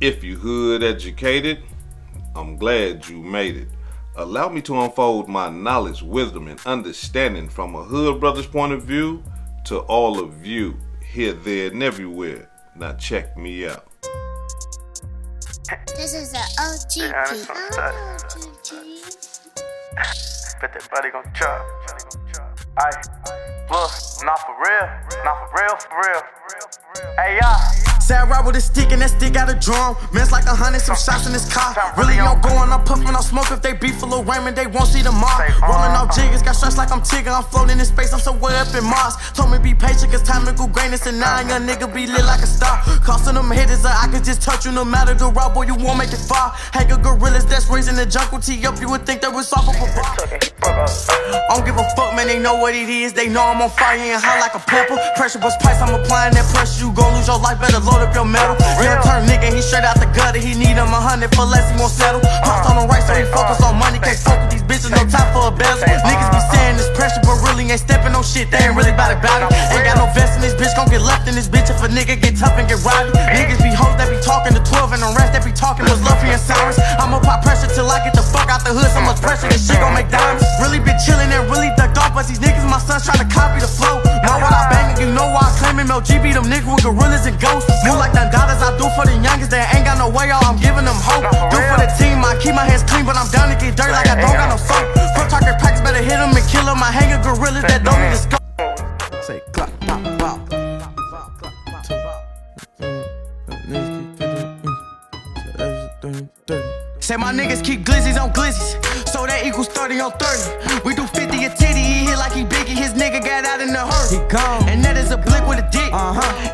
If you hood educated, I'm glad you made it. Allow me to unfold my knowledge, wisdom, and understanding from a hood brother's point of view to all of you, here, there, and everywhere. Now check me out. This is an OGG. Bet that body gon' chop. Aight, look, not for real. Hey, y'all. Say I ride with a stick and that stick got a drum. Man's like 100, some shots in his car. Really on going, I'm puffing on smoke. If they beef for Lil Raymond, they won't see the mark. Rolling off jiggers, got stressed like I'm Tigger. I'm floating in space, I'm somewhere up in Mars. Told me be patient, cause time to go greatness. And now a young nigga be lit like a star. Costing them hitters, I could just touch you. No matter the route, boy, you won't make it far. Hang of gorillas that's raising the jungle tee up. You would think that was off of a bar. I don't give a fuck, man, they know what it is. They know I'm on fire and hot like a pepper. Pressure was price, I'm applying that pressure. You gon' lose your life, better load up your metal. Young turn nigga, he straight out the gutter. He need him 100 for less, he won't settle. Popped on the right, so he focus on money. Can't fuck with these bitches, no time for a bezel. Niggas be saying this pressure, but really ain't stepping on shit. They ain't really about it. Ain't got no vest in this bitch, gon' get left in this bitch. If a nigga get tough and get rowdy. Niggas be hoes that be talking to 12, and the rest that be talking was Luffy and Cyrus. I'ma pop pressure till I get the fuck out the hood. So much pressure, this shit gon' make diamonds. Really been chillin' and really ducked off, but these niggas, my sons tryna copy the flow. Know what I bang, you know why I claim him. LG be them niggas with gorillas and ghosts. Move like Dandadas, I do for the youngest. They ain't got no way, y'all, I'm giving them hope. Do for the team, I keep my hands clean, but I'm down to get dirty like I don't got no soap. Pro target packs, better hit them and kill them. I hang of gorillas that don't need to scope. Say clap, pop, pop. Say my niggas keep glizzies on glizzies, so that equals 30 on 30. We do 50 a titty, he hit like he biggie. His nigga got out in a hurry. He gone. And that is a blick with a dick.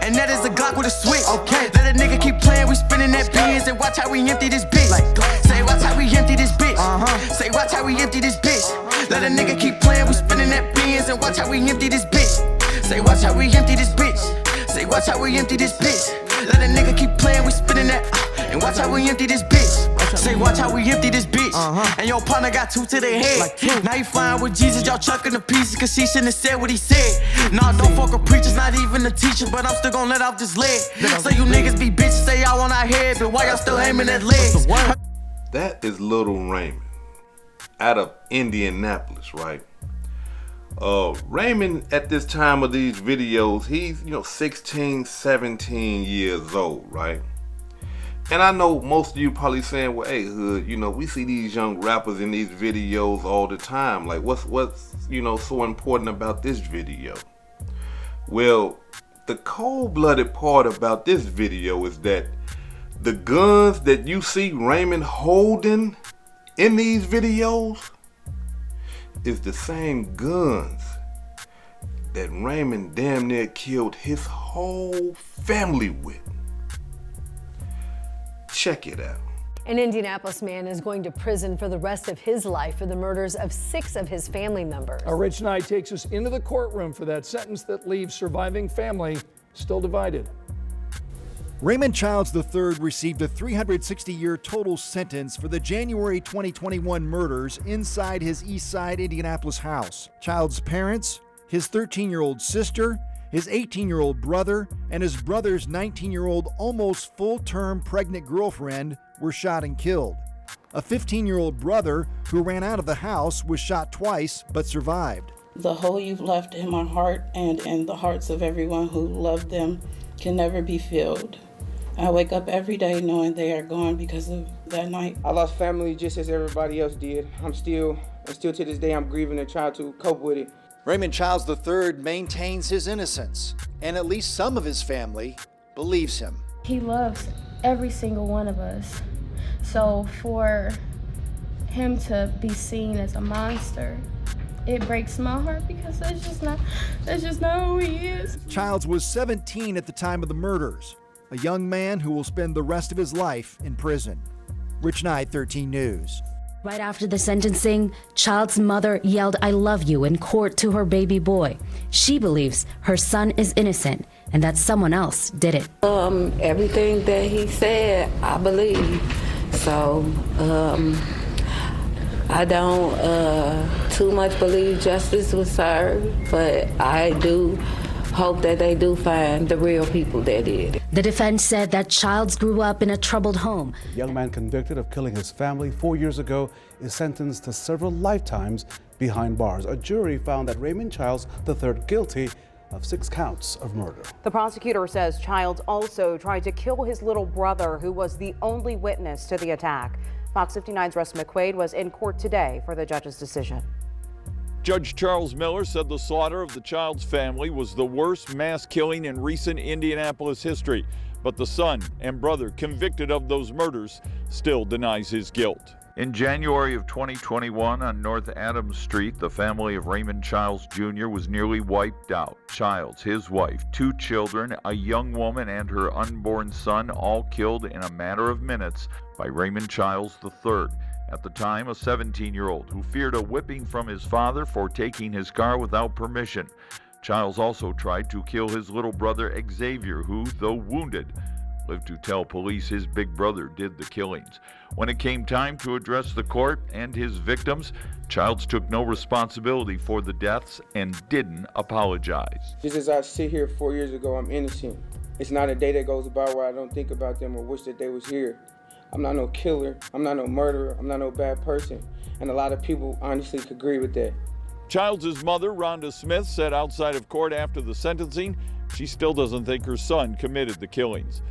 And that is a Glock with a switch. Okay. Let a nigga keep playing, we spinning that beans. And watch how we empty this bitch. Say watch how we empty this bitch. Say watch how we empty this bitch. Let a nigga keep playing, we spinning that beans. And watch how we empty this bitch. Say watch how we empty this bitch. Say watch how we empty this bitch. Let a nigga keep playing, we spinning that. And watch how we empty this bitch. Say watch how we empty this bitch. And your partner got two to their head. Now you flying with Jesus, y'all chucking the pieces. Cause he shouldn't have said what he said. Nah, don't fuck with preachers, not even a teacher. But I'm still gon' let off this leg. So you niggas be bitches, say y'all on our head. But why y'all still aiming at legs? That is Little Raymond out of Indianapolis, right? Raymond at this time of these videos, he's 16, 17 years old, right? And I know most of you probably saying, well, hey, hood, we see these young rappers in these videos all the time. Like, what's so important about this video? Well, the cold-blooded part about this video is that the guns that you see Raymond holding in these videos is the same guns that Raymond damn near killed his whole family with. Check it out. An Indianapolis man is going to prison for the rest of his life for the murders of 6 of his family members. Our Rich Knight takes us into the courtroom for that sentence that leaves surviving family still divided. Raymond Childs III received a 360-year total sentence for the January 2021 murders inside his East Side Indianapolis house. Childs' parents, his 13-year-old sister, his 18-year-old brother, and his brother's 19-year-old almost full-term pregnant girlfriend were shot and killed. A 15-year-old brother who ran out of the house was shot twice but survived. The hole you've left in my heart and in the hearts of everyone who loved them can never be filled. I wake up every day knowing they are gone because of that night. I lost family just as everybody else did. And still to this day, I'm grieving and trying to cope with it. Raymond Childs III maintains his innocence, and at least some of his family believes him. He loves every single one of us. So for him to be seen as a monster, it breaks my heart because that's just not who he is. Childs was 17 at the time of the murders, a young man who will spend the rest of his life in prison. Rich Knight, 13 News. Right after the sentencing, Child's mother yelled, "I love you," in court to her baby boy. She believes her son is innocent and that someone else did it. Everything that he said, I believe. So, I don't too much believe justice was served, but I do hope that they do find the real people that did it. The defense said that Childs grew up in a troubled home. The young man convicted of killing his family 4 years ago is sentenced to several lifetimes behind bars. A jury found that Raymond Childs III guilty of 6 counts of murder. The prosecutor says Childs also tried to kill his little brother, who was the only witness to the attack. Fox 59's Russ McQuaid was in court today for the judge's decision. Judge Charles Miller said the slaughter of the Childs family was the worst mass killing in recent Indianapolis history, but the son and brother convicted of those murders still denies his guilt. In January of 2021 on North Adams Street, the family of Raymond Childs Jr. was nearly wiped out. Childs, his wife, 2 children, a young woman, and her unborn son, all killed in a matter of minutes by Raymond Childs III. At the time, a 17-year-old who feared a whipping from his father for taking his car without permission. Childs also tried to kill his little brother Xavier, who, though wounded, lived to tell police his big brother did the killings. When it came time to address the court and his victims, Childs took no responsibility for the deaths and didn't apologize. Just as I sit here 4 years ago, I'm innocent. It's not a day that goes by where I don't think about them or wish that they was here. I'm not no killer, I'm not no murderer, I'm not no bad person. And a lot of people honestly could agree with that. Childs' mother, Rhonda Smith, said outside of court after the sentencing, she still doesn't think her son committed the killings.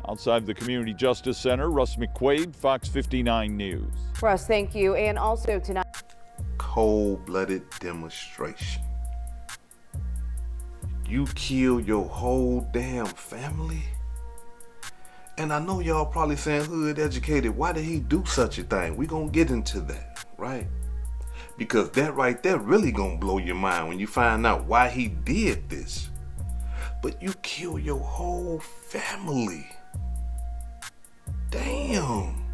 Outside the Community Justice Center, Russ McQuaid, Fox 59 News. Russ, thank you. And also tonight, cold-blooded demonstration. You kill your whole damn family? And I know y'all probably saying, hood educated, why did he do such a thing? We gonna get into that, right? Because that right there really gonna blow your mind when you find out why he did this. But you kill your whole family. Damn.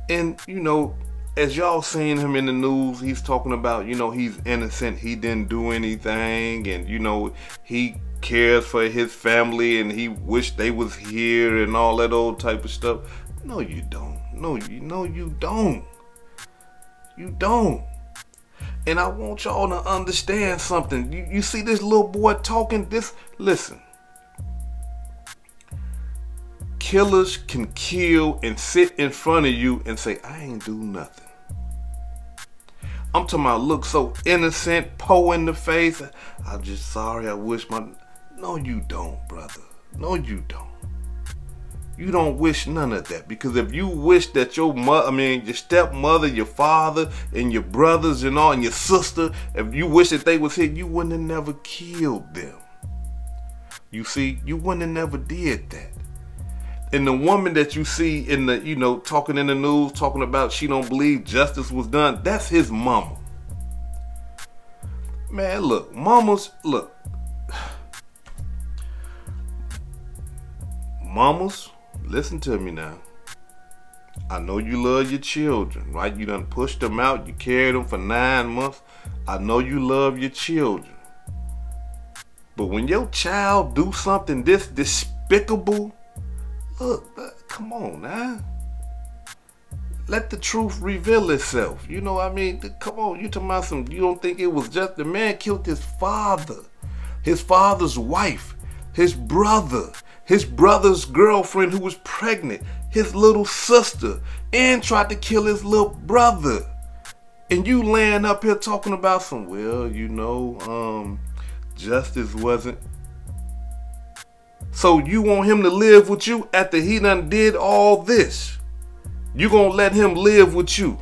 And you know, as y'all seen him in the news, he's talking about, you know, he's innocent, he didn't do anything, and you know, he cares for his family and he wished they was here and all that old type of stuff. No, you don't. No, you don't. You don't. And I want y'all to understand something. You see this little boy talking this? Listen. Killers can kill and sit in front of you and say, I ain't do nothing. I'm talking about look so innocent, Poe in the face. I'm just sorry, I wish my... No, you don't, brother. No, you don't. You don't wish none of that. Because if you wish that your your stepmother, your father, and your brothers and all, and your sister, if you wish that they was here, you wouldn't have never killed them. You see, you wouldn't have never did that. And the woman that you see in the, you know, talking in the news, talking about she don't believe justice was done, that's his mama. Man, look, mamas, look. Mamas, listen to me now. I know you love your children, right? You done pushed them out. You carried them for 9 months. I know you love your children. But when your child do something this despicable, look, come on now. Let the truth reveal itself. You know what I mean? Come on, you talking about some, you don't think it was just the man killed his father, his father's wife, his brother, his brother's girlfriend who was pregnant, his little sister, and tried to kill his little brother. And you laying up here talking about some, well, you know, justice wasn't. So you want him to live with you after he done did all this? You gonna let him live with you?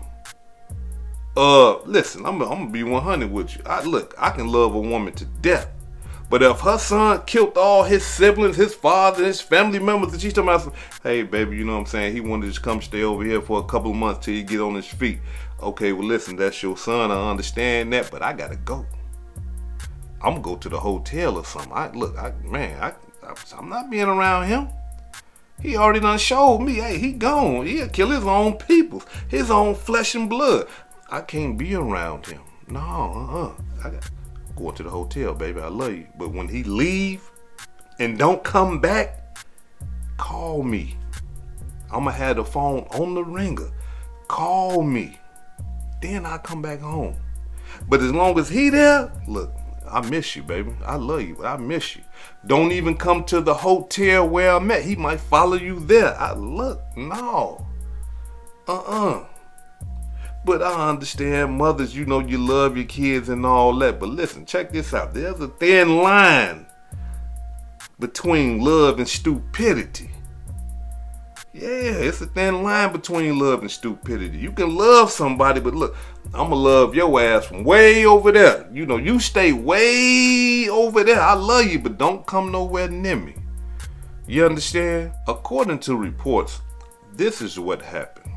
Listen, I'm gonna be 100 with you. I can love a woman to death. But if her son killed all his siblings, his father, his family members, and she's talking about, hey, baby, you know what I'm saying? He wanted to just come stay over here for a couple of months till he get on his feet. Okay, well, listen, that's your son. I understand that, but I got to go. I'm going to go to the hotel or something. I'm not being around him. He already done showed me, hey, he gone. He'll kill his own people, his own flesh and blood. I can't be around him. No, going to the hotel, baby, I love you. But when he leave and don't come back, call me. I'm gonna have the phone on the ringer. Call me. Then I come back home. But as long as he there, look, I miss you, baby. I love you, but I miss you. Don't even come to the hotel where I'm at. He might follow you there. No. But I understand mothers, you love your kids and all that. But listen, check this out. There's a thin line between love and stupidity. Yeah, it's a thin line between love and stupidity. You can love somebody, but look, I'ma love your ass from way over there. You stay way over there. I love you, but don't come nowhere near me. You understand? According to reports, this is what happened.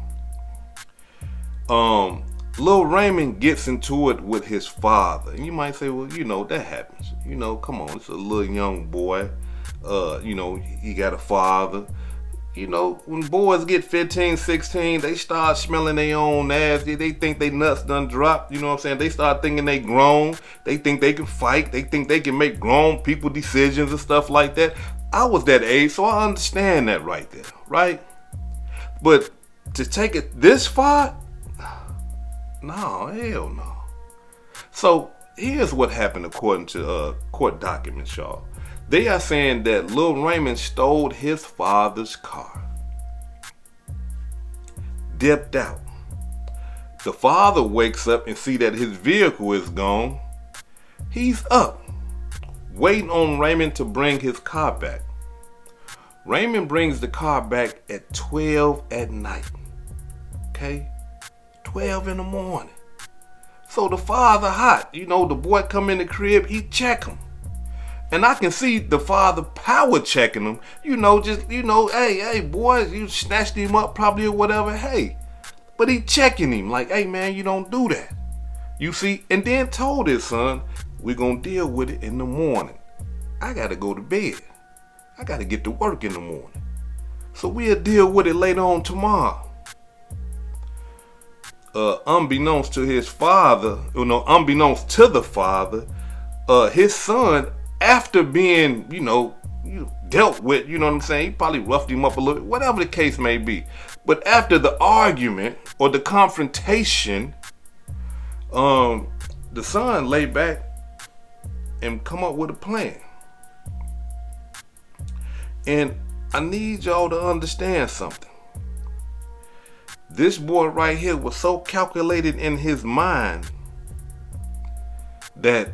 Lil Raymond gets into it with his father. And you might say, well, that happens. Come on, it's a little young boy. He got a father. When boys get 15, 16, they start smelling their own ass. They think they nuts done dropped. You know what I'm saying? They start thinking they grown. They think they can fight. They think they can make grown people decisions and stuff like that. I was that age, so I understand that right there, right? But to take it this far, no, hell no. So here's what happened according to court documents, y'all. They are saying that Lil Raymond stole his father's car, dipped out. The father wakes up and see that his vehicle is gone. He's up, waiting on Raymond to bring his car back. Raymond brings the car back at 12 at night. Okay? 12 in the morning. So the father hot. The boy come in the crib, he check him. And I can see the father power checking him. Hey, boy, you snatched him up probably or whatever. Hey. But he checking him like, hey, man, you don't do that. You see? And then told his son, we're going to deal with it in the morning. I got to go to bed. I got to get to work in the morning. So we'll deal with it later on tomorrow. Unbeknownst to his father, unbeknownst to the father, his son, after being, dealt with, you know what I'm saying? He probably roughed him up a little bit, whatever the case may be. But after the argument or the confrontation, the son lay back and come up with a plan. And I need y'all to understand something. This boy right here was so calculated in his mind that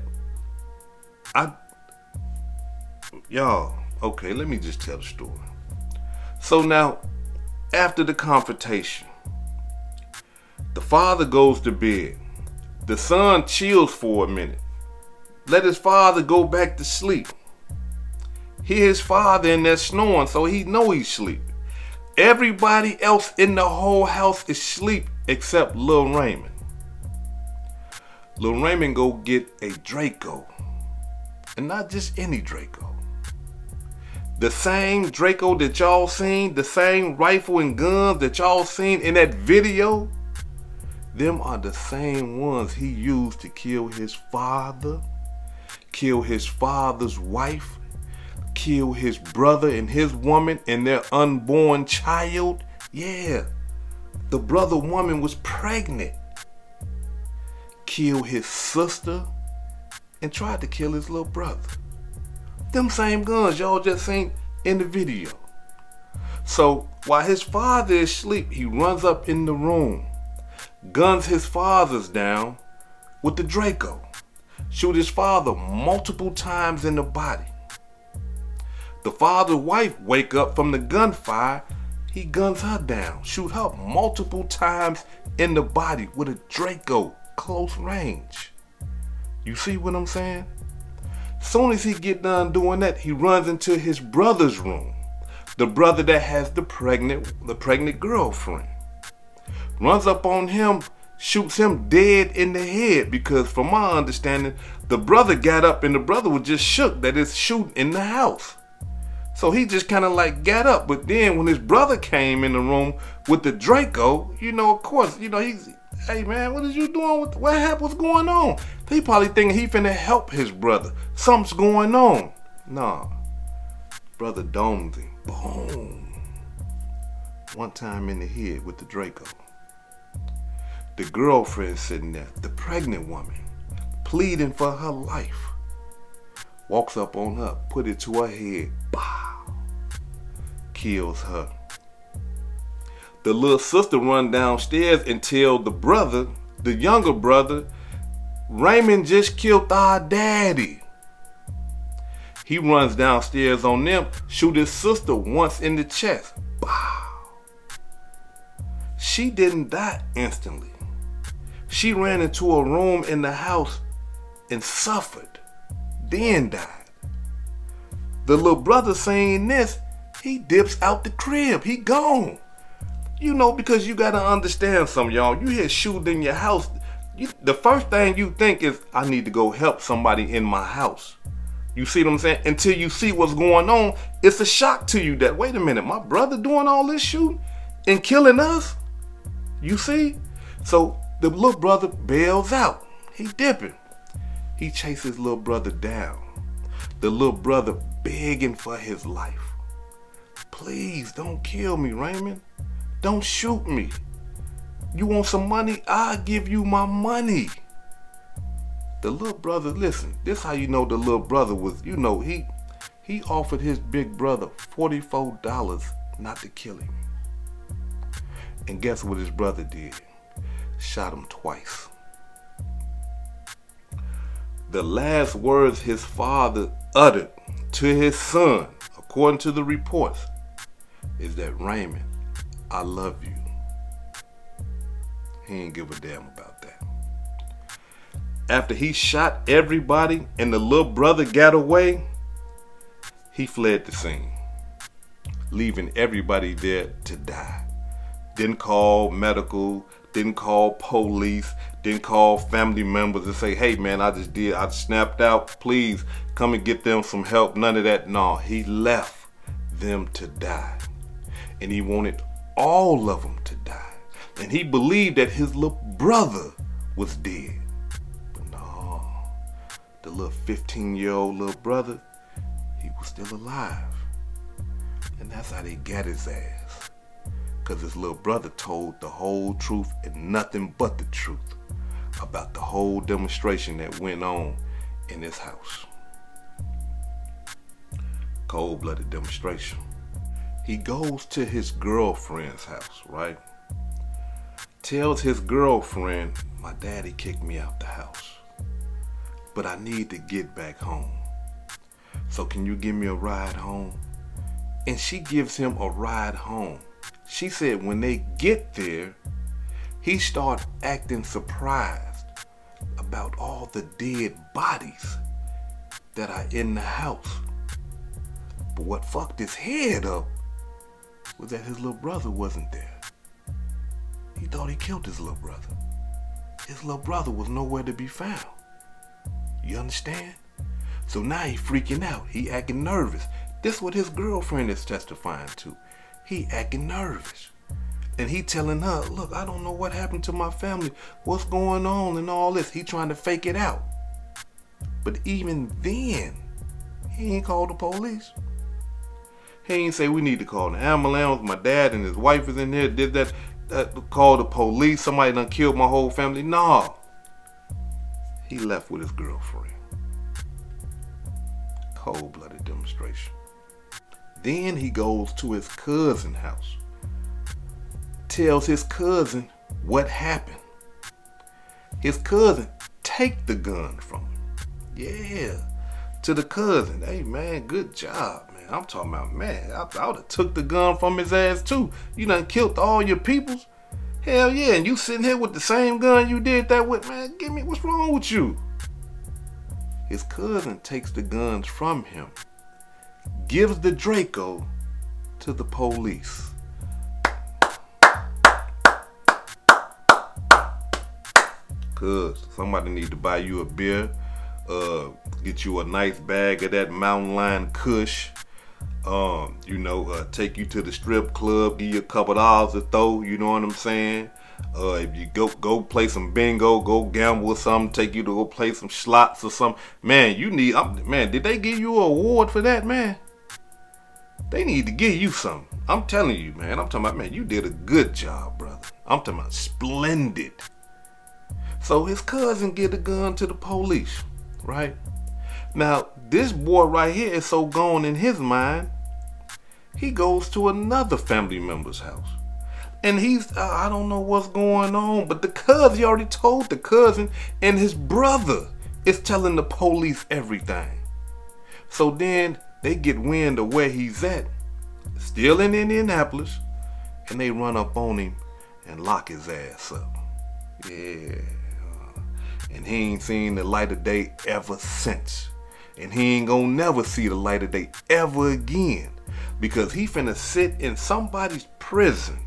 y'all, okay, let me just tell the story. So now, after the confrontation, the father goes to bed. The son chills for a minute. Let his father go back to sleep. Hear his father in there snoring, so he know he's sleeping. Everybody else in the whole house is asleep except Lil Raymond. Lil Raymond go get a Draco. And not just any Draco. The same Draco that y'all seen, the same rifle and guns that y'all seen in that video, them are the same ones he used to kill his father, kill his father's wife, kill his brother and his woman and their unborn child. Yeah, the brother woman was pregnant. Kill his sister and tried to kill his little brother. Them same guns y'all just seen in the video. So while his father is asleep, he runs up in the room, guns his father's down with the Draco, shoot his father multiple times in the body. The father's wife wake up from the gunfire, he guns her down, shoot her multiple times in the body with a Draco, close range. You see what I'm saying? Soon as he get done doing that, he runs into his brother's room. The brother that has the pregnant girlfriend. Runs up on him, shoots him dead in the head because from my understanding, the brother got up and the brother was just shook that it's shooting in the house. So he just kind of like got up. But then when his brother came in the room with the Draco, of course, he's, hey man, what is you doing? What happened? What's going on? He probably thinking he finna help his brother. Something's going on. Nah. Brother domed him. Boom. One time in the head with the Draco. The girlfriend sitting there, the pregnant woman, pleading for her life. walks up on her, put it to her head, bow, kills her. The little sister run downstairs and tell the brother, the younger brother, Raymond just killed our daddy. He runs downstairs on them, shoot his sister once in the chest. Bow. She didn't die instantly. She ran into a room in the house and suffered, then died. The little brother saying this, he dips out the crib. He gone. You know, because you got to understand something, y'all. You hear shooting in your house. The first thing you think is, I need to go help somebody in my house. You see what I'm saying? Until you see what's going on, it's a shock to you that, wait a minute, my brother doing all this shooting and killing us? You see? So the little brother bails out. He dipping. He chases little brother down. The little brother begging for his life. Please don't kill me, Raymond. Don't shoot me. You want some money? I'll give you my money. The little brother, listen, this how you know the little brother was, you know, he offered his big brother $44 not to kill him. And guess what his brother did? Shot him twice. The last words his father uttered to his son, according to the reports, is that, Raymond, I love you. He ain't give a damn about that. After he shot everybody and the little brother got away, he fled the scene, leaving everybody there to die. Didn't call medical, didn't call police, didn't call family members and say, hey man, I snapped out, please come and get them some help. None of that. No, he left them to die. And he wanted all of them to die. And he believed that his little brother was dead. But no, the little 15-year-old little brother, he was still alive. And that's how they got his ass. Because his little brother told the whole truth and nothing but the truth about the whole demonstration that went on in his house. Cold-blooded demonstration. He goes to his girlfriend's house, right? Tells his girlfriend, my daddy kicked me out the house, but I need to get back home. So can you give me a ride home? And she gives him a ride home. She said when they get there, he started acting surprised about all the dead bodies that are in the house. But what fucked his head up was that his little brother wasn't there. He thought he killed his little brother. His little brother was nowhere to be found. You understand? So now he freaking out. He acting nervous. This is what his girlfriend is testifying to. He acting nervous. And he telling her, look, I don't know what happened to my family. What's going on and all this. He trying to fake it out. But even then, he ain't called the police. He ain't say we need to call the ambulance. My dad and his wife is in here. Did that. Call the police. Somebody done killed my whole family. No. He left with his girlfriend. Cold-blooded demonstration. Then he goes to his cousin's house. Tells his cousin what happened. His cousin take the gun from him. Yeah. To the cousin. Hey man, good job, man. I'm talking about, man, I would have took the gun from his ass too. You done killed all your peoples. Hell yeah, and you sitting here with the same gun you did that with, man. Give me, what's wrong with you? His cousin takes the guns from him, gives the Draco to the police. Cuz somebody need to buy you a beer, get you a nice bag of that Mountain Lion Kush, take you to the strip club, give you a couple dollars to throw, you know what I'm saying? If you go play some bingo, go gamble or something, take you to go play some slots or something. Man, did they give you an award for that, man? They need to give you something. I'm telling you, man. I'm talking about, man, you did a good job, brother. I'm talking about splendid. So his cousin get a gun to the police, right? Now, this boy right here is so gone in his mind, he goes to another family member's house. And he's, I don't know what's going on, but the cousin, he already told the cousin, and his brother is telling the police everything. So then they get wind of where he's at, still in Indianapolis, and they run up on him and lock his ass up. Yeah. And he ain't seen the light of day ever since. And he ain't gonna never see the light of day ever again, because he finna sit in somebody's prison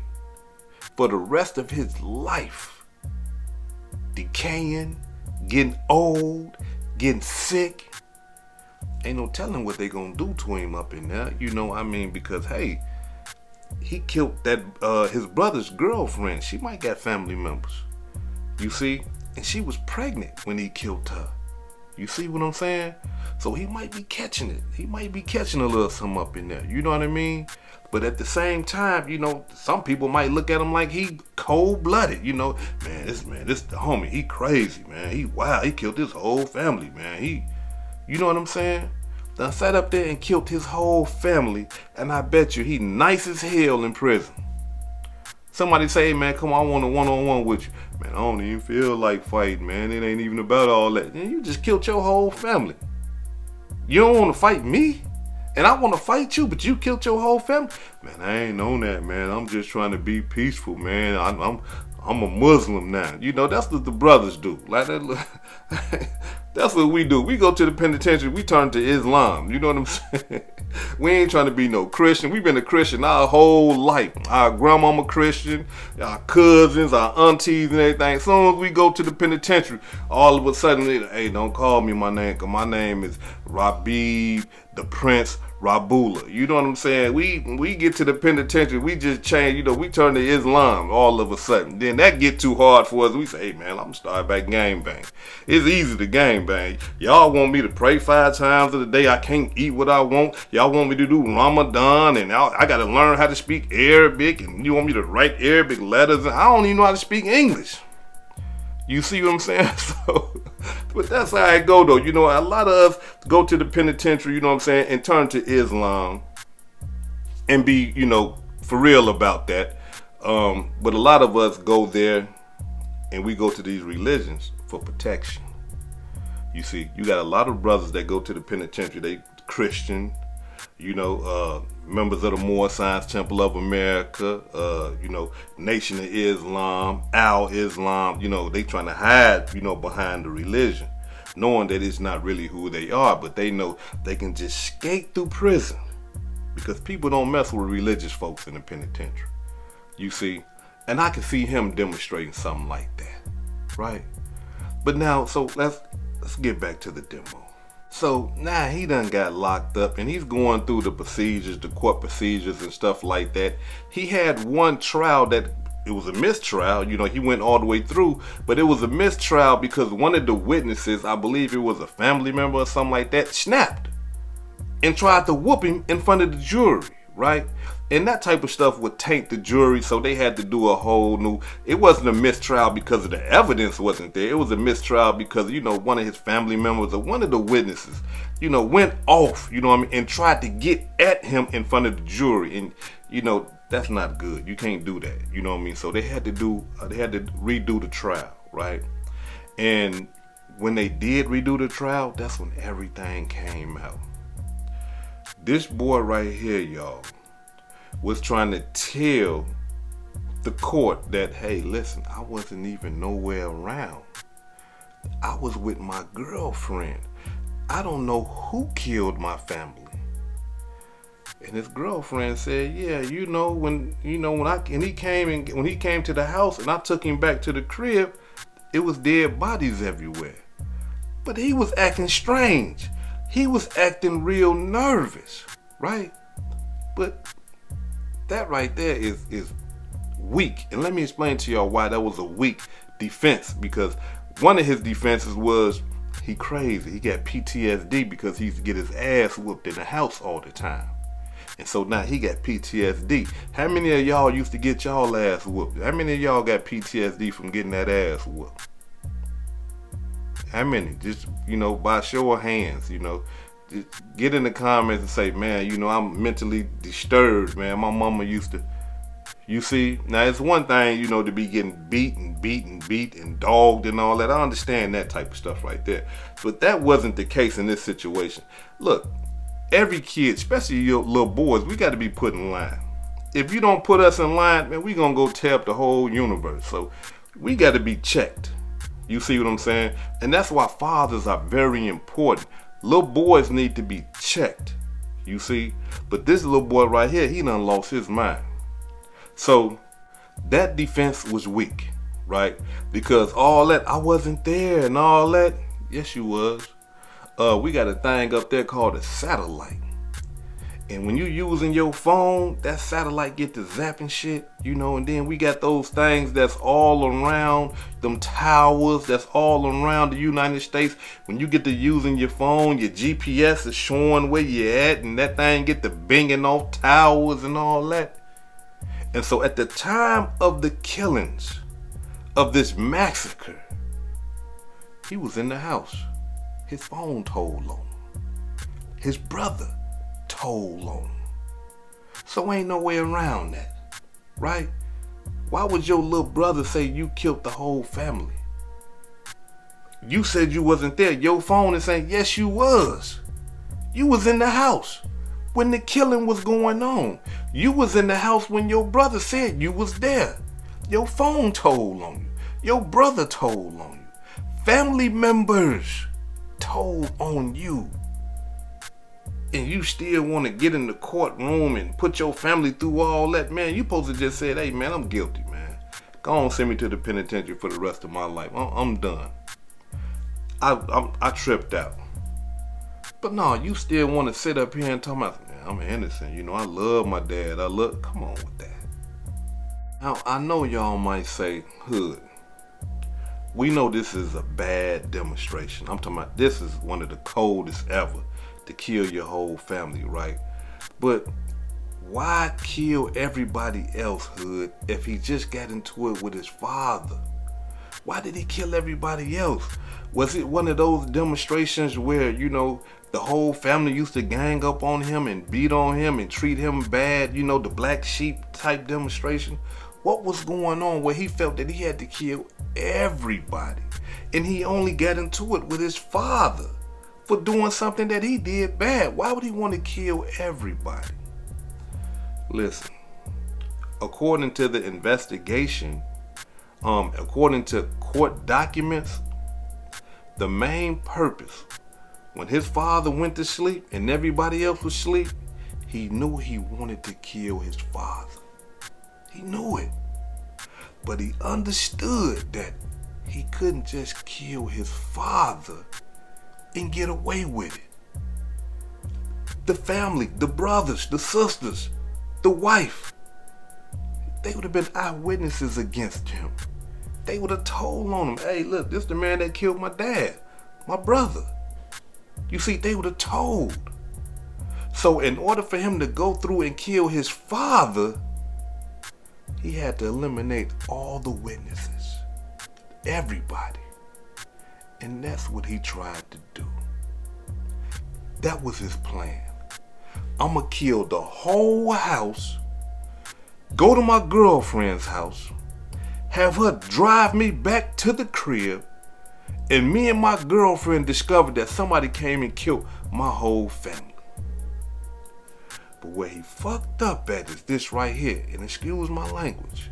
for the rest of his life, decaying, getting old, getting sick. Ain't no telling what they gonna do to him up in there, you know what I mean? Because hey, he killed that his brother's girlfriend. She might got family members, you see, and she was pregnant when he killed her. You see what I'm saying? So he might be catching it. He might be catching a little something up in there, you know what I mean? But at the same time, you know, some people might look at him like he cold-blooded, you know. This the homie, he crazy, man. He wild, he killed his whole family, man. You know what I'm saying? Done sat up there and killed his whole family, and I bet you he nice as hell in prison. Somebody say, hey, man, come on, I want a one-on-one with you. Man, I don't even feel like fighting, man. It ain't even about all that. Man, you just killed your whole family. You don't want to fight me? And I want to fight you, but you killed your whole family? Man, I ain't on that, man. I'm just trying to be peaceful, man. I'm a Muslim now. You know, that's what the brothers do. Like that. That's what we do. We go to the penitentiary, we turn to Islam. You know what I'm saying? We ain't trying to be no Christian. We've been a Christian our whole life. Our grandmama Christian, our cousins, our aunties and everything. As soon as we go to the penitentiary, all of a sudden, hey, don't call me my name, because my name is Rabib, the Prince Rabula. You know what I'm saying? We get to the penitentiary, we just change, you know, we turn to Islam all of a sudden. Then that get too hard for us. We say, hey man, I'm gonna start back gang bang. It's easy to gang bang. Y'all want me to pray 5 times a day. I can't eat what I want. Y'all want me to do Ramadan, and I gotta learn how to speak Arabic, and you want me to write Arabic letters, and I don't even know how to speak English. You see what I'm saying? So, but that's how it go though. You know, a lot of us go to the penitentiary, you know what I'm saying, and turn to Islam and be, you know, for real about that. But a lot of us go there and we go to these religions for protection. You see, you got a lot of brothers that go to the penitentiary. They Christian, you know, members of the Moor Science Temple of America, you know, Nation of Islam, Al-Islam, you know, they trying to hide, you know, behind the religion, knowing that it's not really who they are, but they know they can just skate through prison because people don't mess with religious folks in the penitentiary, you see, and I can see him demonstrating something like that, right? But now, so let's get back to the demo. So now he done got locked up and he's going through the procedures, the court procedures and stuff like that. He had one trial that it was a mistrial, you know, he went all the way through, but it was a mistrial because one of the witnesses, I believe it was a family member or something like that, snapped and tried to whoop him in front of the jury, right? And that type of stuff would taint the jury, so they had to do a whole new, it wasn't a mistrial because of the evidence wasn't there. It was a mistrial because, you know, one of his family members or one of the witnesses, you know, went off, you know what I mean, and tried to get at him in front of the jury. And, you know, that's not good. You can't do that, you know what I mean? So they had to redo the trial, right? And when they did redo the trial, that's when everything came out. This boy right here, y'all, was trying to tell the court that, hey, listen, I wasn't even nowhere around. I was with my girlfriend. I don't know who killed my family. And his girlfriend said, yeah, when he came to the house and I took him back to the crib, it was dead bodies everywhere. But he was acting strange. He was acting real nervous, right? But that right there is weak. And let me explain to y'all why that was a weak defense. Because one of his defenses was he crazy. He got PTSD because he used to get his ass whooped in the house all the time. And so now he got PTSD. How many of y'all used to get y'all ass whooped? How many of y'all got PTSD from getting that ass whooped? How many? Just, by show of hands, Just get in the comments and say, man, I'm mentally disturbed, man. My mama used to, you see? Now, it's one thing, to be getting beat and dogged and all that. I understand that type of stuff right there. But that wasn't the case in this situation. Look, every kid, especially your little boys, we got to be put in line. If you don't put us in line, man, we gonna go tear up the whole universe. So we got to be checked. You see what I'm saying? And that's why fathers are very important. Little boys need to be checked. You see? But this little boy right here, he done lost his mind. So that defense was weak, right? Because all that, I wasn't there and all that. Yes, you was. We got a thing up there called a satellite. And when you using your phone, that satellite get to zapping shit, and then we got those things that's all around, them towers that's all around the United States. When you get to using your phone, your GPS is showing where you at, and that thing get to binging off towers and all that. And so at the time of the killings of this massacre, he was in the house. His phone told on him. His brother told on him. So ain't no way around that, right? Why would your little brother say you killed the whole family? You said you wasn't there. Your phone is saying, yes, you was. You was in the house when the killing was going on. You was in the house when your brother said you was there. Your phone told on you. Your brother told on you. Family members told on you. And you still want to get in the courtroom and put your family through all that, man. You supposed to just say, hey, man, I'm guilty, man. Go on, send me to the penitentiary for the rest of my life. I'm done. I tripped out. But no, you still want to sit up here and talk about, man, I'm innocent. I love my dad. Come on with that. Now, I know y'all might say, Hood, we know this is a bad demonstration. I'm talking about this is one of the coldest ever. To kill your whole family, right? But why kill everybody else, Hood, if he just got into it with his father? Why did he kill everybody else? Was it one of those demonstrations where, the whole family used to gang up on him and beat on him and treat him bad, the black sheep type demonstration? What was going on where he felt that he had to kill everybody? And he only got into it with his father for doing something that he did bad. Why would he want to kill everybody? Listen, according to the investigation, according to court documents, the main purpose, when his father went to sleep and everybody else was asleep, he knew he wanted to kill his father. He knew it. But he understood that he couldn't just kill his father and get away with it. The family, the brothers, the sisters, the wife, they would have been eyewitnesses against him. They would have told on him, hey, look, this is the man that killed my dad, my brother. You see, they would have told. So in order for him to go through and kill his father, he had to eliminate all the witnesses, everybody. And that's what he tried to do. That was his plan. I'ma kill the whole house, go to my girlfriend's house, have her drive me back to the crib, and me and my girlfriend discovered that somebody came and killed my whole family. But where he fucked up at is this right here, and excuse my language,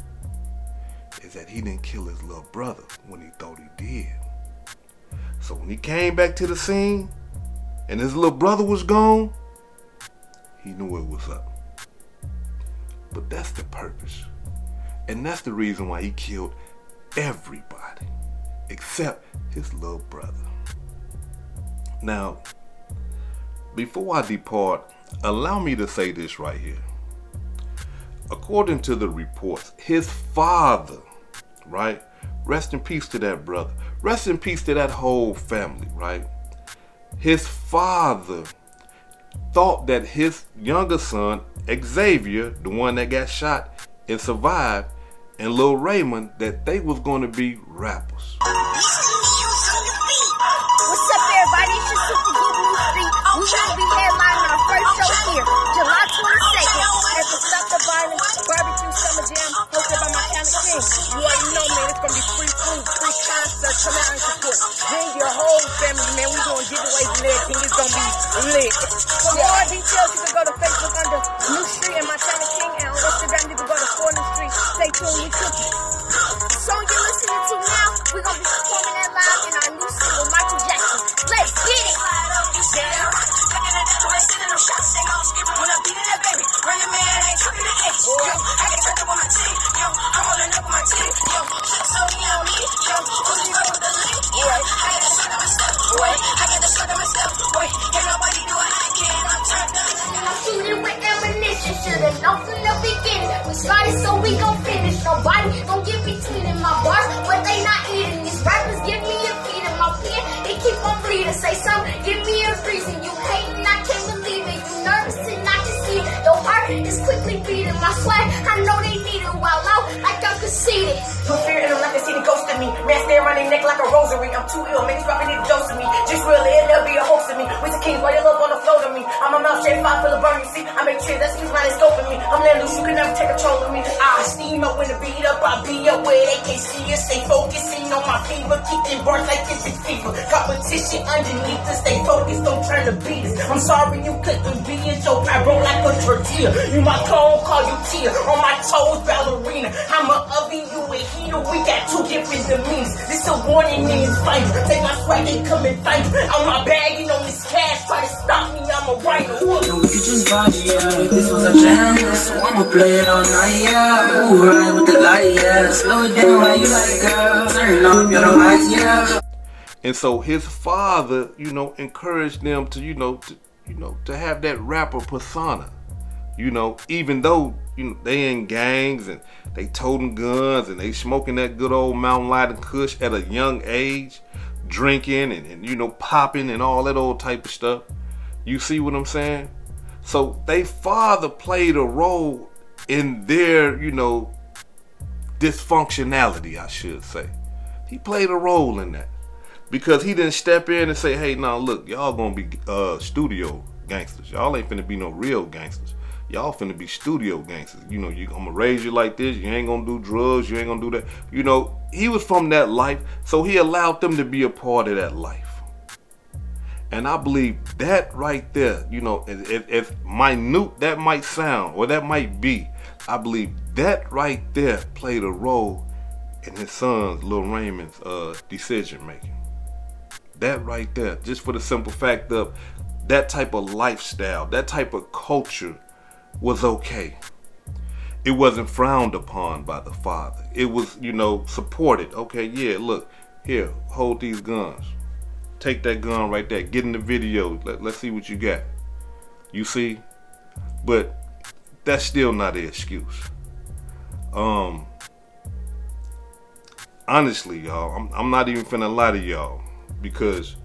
is that he didn't kill his little brother when he thought he did. So when he came back to the scene and his little brother was gone, he knew it was up. But that's the purpose. And that's the reason why he killed everybody except his little brother. Now, before I depart, allow me to say this right here. According to the reports, his father, right? Rest in peace to that brother. Rest in peace to that whole family, right? His father thought that his younger son, Xavier, the one that got shot and survived, and Lil Raymond, that they was going to be rappers. You already know, man, it's gonna be free food, free concerts. Come out and support. Bring your whole family, man. We doing giveaways and everything. It's gonna be lit. For more details, you can go to Facebook under New Street and Montana King, and on Instagram you can go to 4 New Street. Stay tuned, we cooking. The song you're listening to now, we're gonna be performing that live in our new single, Michael Jackson. Let's get it. I'm shooting with ammunition, should've known from the beginning. We started so we gon' finish. Nobody gon' get between in my bars, but they not eating. These rappers give me a beat in my pen, they keep on bleeding. Say something, give me a reason. You hating, I can't believe it. You nervous and I can see it. Your heart is quickly beating. My swag, I know they need it. While out, like I'm conceited. Put fear in them like they see the ghost of me. Man, stay around their neck like a rosary. I'm too ill, man, these rappers need a dose of me. Just real, it'll be a host of me. With the kings, while you up on the float of me. I'm a mouth straight fire full of burning. See, I make sure that's who's not scoping me. I'm letting loose, you can never take control of me. I steam up when the beat up, I be up where they can't see us. Stay focusing on my fever, keep them bars like it's a fever. Competition underneath us, stay focused, don't turn the beat us. I'm sorry you couldn't be in your roll like a tortilla. You my clone, call you Tia. On my toes, ballerina. I'm a oven, you a heater. We got two different demeanors. This a warning, means fight. Take my swag and come and fight. On my bag, you know this cash. Try to stop me, I'm a writer. Yo, we could just body, yeah. This was a jam, so I'ma play it all night, yeah. Ooh, ride with the light, yeah. Slow it down while you like, girl. Turn up your lights, yeah. And so his father, encouraged them to have that rapper persona. Even though, they in gangs and they toting guns and they smoking that good old Mountain Light and Kush at a young age, drinking and popping and all that old type of stuff. You see what I'm saying? So they father played a role in their, dysfunctionality, I should say. He played a role in that. Because he didn't step in and say, hey, now look, y'all gonna be studio gangsters. Y'all ain't finna be no real gangsters. Y'all finna be studio gangsters. I'm gonna raise you like this. You ain't gonna do drugs. You ain't gonna do that. He was from that life, so he allowed them to be a part of that life. And I believe that right there, as minute that might sound, or that might be, I believe that right there played a role in his son's, Lil Raymond's, decision making. That right there, just for the simple fact of that type of lifestyle, that type of culture was okay. It wasn't frowned upon by the father. It was, supported. Okay, yeah, look, here, hold these guns. Take that gun right there. Get in the video. Let's see what you got. You see? But that's still not an excuse. Honestly, y'all, I'm not even finna lie to y'all, because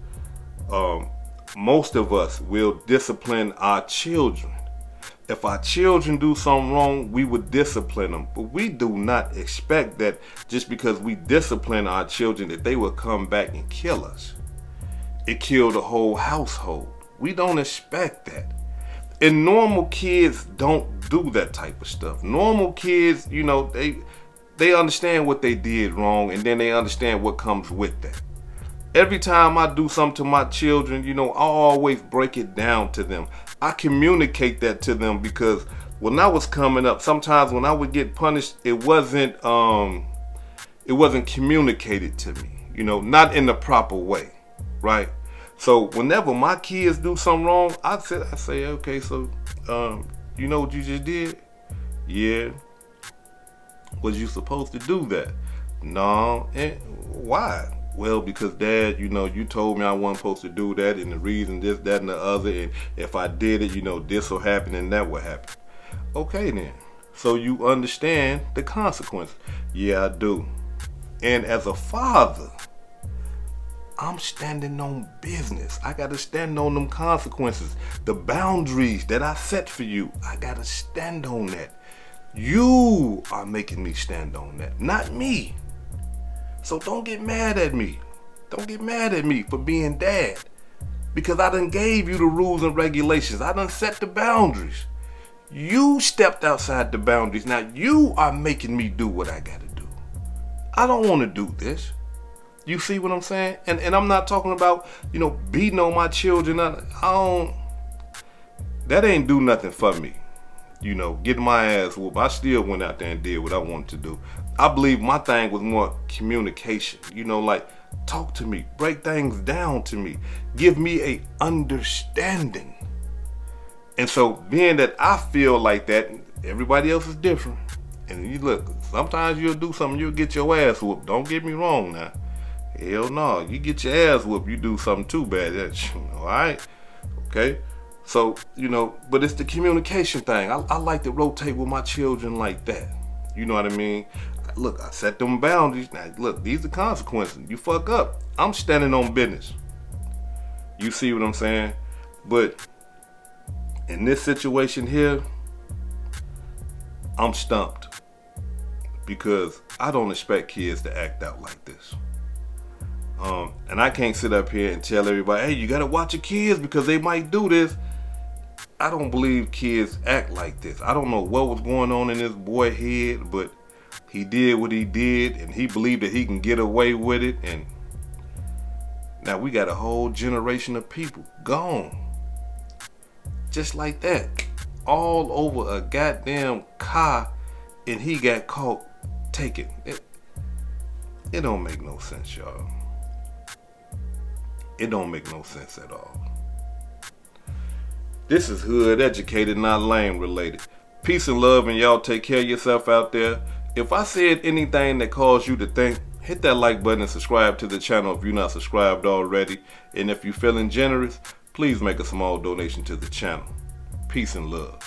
most of us will discipline our children. If our children do something wrong, we would discipline them. But we do not expect that just because we discipline our children that they will come back and kill us. It killed the whole household. We don't expect that. And normal kids don't do that type of stuff. Normal kids, they understand what they did wrong, and then they understand what comes with that. Every time I do something to my children, I always break it down to them. I communicate that to them, because when I was coming up, sometimes when I would get punished, it wasn't communicated to me, not in the proper way, right? So whenever my kids do something wrong, I say, okay, so you know what you just did? Yeah. Was you supposed to do that? No. And why? Well, because Dad, you told me I wasn't supposed to do that, and the reason this, that, and the other, and if I did it, this will happen and that will happen. Okay then. So you understand the consequences. Yeah, I do. And as a father, I'm standing on business. I gotta stand on them consequences. The boundaries that I set for you, I gotta stand on that. You are making me stand on that, not me. So don't get mad at me. Don't get mad at me for being dad, because I done gave you the rules and regulations. I done set the boundaries. You stepped outside the boundaries. Now you are making me do what I gotta do. I don't want to do this. You see what I'm saying? And I'm not talking about, you know, beating on my children. I don't, that ain't do nothing for me. You know, getting my ass whooped. I still went out there and did what I wanted to do. I believe my thing was more communication. You know, like, talk to me, break things down to me, give me a understanding. And so being that I feel like that, everybody else is different. And you look, sometimes you'll do something, you'll get your ass whooped. Don't get me wrong now. Hell no, you get your ass whooped, you do something too bad. That's, you know, all right, okay? So, you know, but it's the communication thing. I like to rotate with my children like that. You know what I mean? Look, I set them boundaries. Now, look, these are consequences. You fuck up, I'm standing on business. You see what I'm saying? But in this situation here, I'm stumped because I don't expect kids to act out like this. And I can't sit up here and tell everybody, hey, you gotta watch your kids because they might do this. I don't believe kids act like this. I don't know what was going on in this boy's head, but he did what he did and he believed that he can get away with it. And now we got a whole generation of people gone. Just like that. All over a goddamn car and he got caught taken. It don't make no sense, y'all. It don't make no sense at all. This is hood educated, not lame related. Peace and love, and y'all take care of yourself out there. If I said anything that caused you to think, hit that like button and subscribe to the channel if you're not subscribed already. And if you're feeling generous, please make a small donation to the channel. Peace and love.